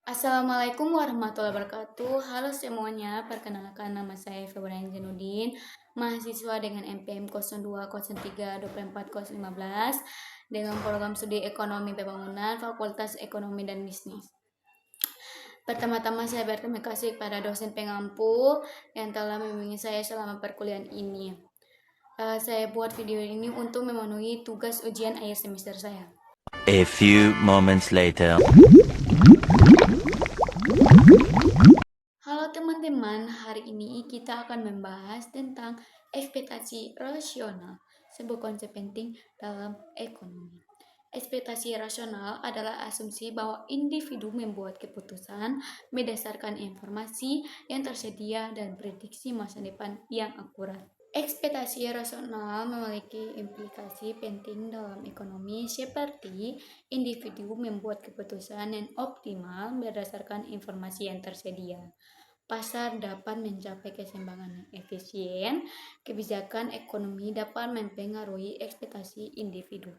Assalamualaikum warahmatullahi wabarakatuh. Halo semuanya, perkenalkan nama saya Febrian Zainuddin, mahasiswa dengan NPM 02032415 dengan program studi Ekonomi Pembangunan Fakultas Ekonomi dan Bisnis. Pertama-tama saya berterima kasih kepada dosen pengampu yang telah membimbing saya selama perkuliahan ini. Saya buat video ini untuk memenuhi tugas ujian akhir semester saya. A few moments later. Halo teman-teman, hari ini kita akan membahas tentang ekspektasi rasional, sebuah konsep penting dalam ekonomi. Ekspektasi rasional adalah asumsi bahwa individu membuat keputusan berdasarkan informasi yang tersedia dan prediksi masa depan yang akurat. Ekspektasi rasional memiliki implikasi penting dalam ekonomi seperti individu membuat keputusan yang optimal berdasarkan informasi yang tersedia. Pasar dapat mencapai keseimbangan yang efisien, kebijakan ekonomi dapat mempengaruhi ekspektasi individu.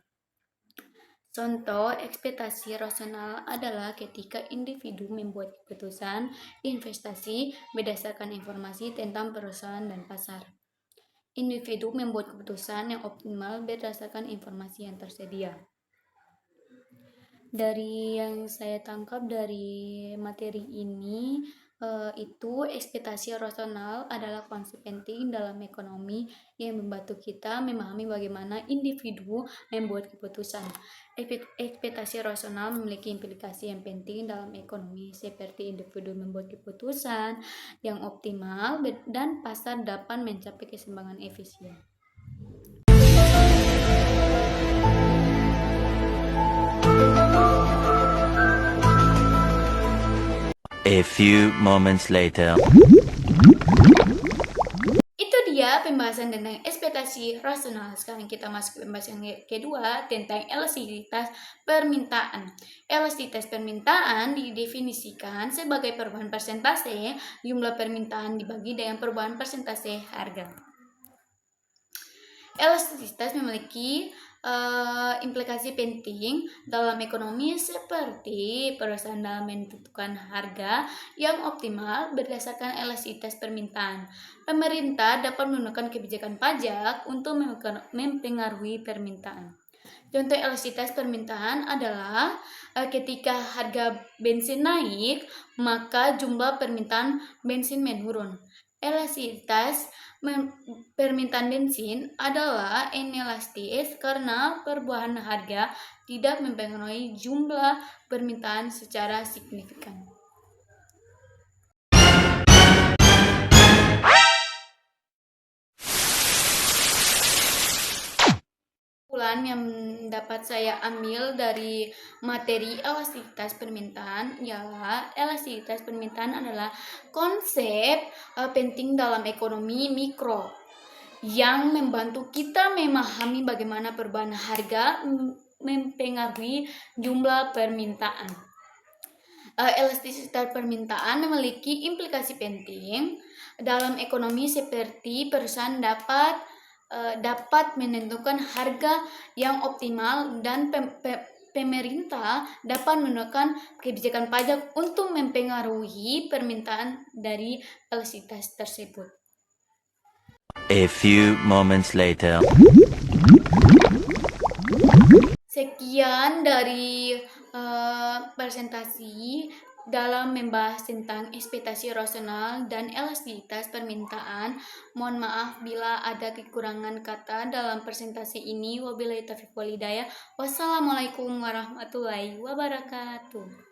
Contoh ekspektasi rasional adalah ketika individu membuat keputusan investasi berdasarkan informasi tentang perusahaan dan pasar. Individu membuat keputusan yang optimal berdasarkan informasi yang tersedia. Dari yang saya tangkap dari materi ini, itu ekspektasi rasional adalah konsep penting dalam ekonomi yang membantu kita memahami bagaimana individu membuat keputusan. Ekspektasi rasional memiliki implikasi yang penting dalam ekonomi seperti individu membuat keputusan yang optimal dan pasar dapat mencapai keseimbangan efisien. A few moments later. Itu dia pembahasan tentang ekspektasi rasional. Sekarang kita masuk ke pembahasan kedua tentang elastisitas permintaan. Elastisitas permintaan didefinisikan sebagai perubahan persentase jumlah permintaan dibagi dengan perubahan persentase harga. Elastisitas memiliki implikasi penting dalam ekonomi seperti perusahaan dalam menentukan harga yang optimal berdasarkan elastisitas permintaan. Pemerintah dapat menggunakan kebijakan pajak untuk mempengaruhi permintaan. Contoh elastisitas permintaan adalah ketika harga bensin naik, maka jumlah permintaan bensin menurun. Elastisitas permintaan bensin adalah inelastis karena perubahan harga tidak mempengaruhi jumlah permintaan secara signifikan. Yang dapat saya ambil dari materi elastisitas permintaan ialah elastisitas permintaan adalah konsep penting dalam ekonomi mikro yang membantu kita memahami bagaimana perubahan harga mempengaruhi jumlah permintaan. Elastisitas permintaan memiliki implikasi penting dalam ekonomi seperti perusahaan dapat menentukan harga yang optimal dan pemerintah dapat menggunakan kebijakan pajak untuk mempengaruhi permintaan dari elastisitas tersebut. A few moments later. Sekian dari presentasi dalam membahas tentang ekspektasi rasional dan elastisitas permintaan. Mohon maaf bila ada kekurangan kata dalam presentasi ini. Wabillahi taufiq wal hidayah. Wassalamualaikum warahmatullahi wabarakatuh.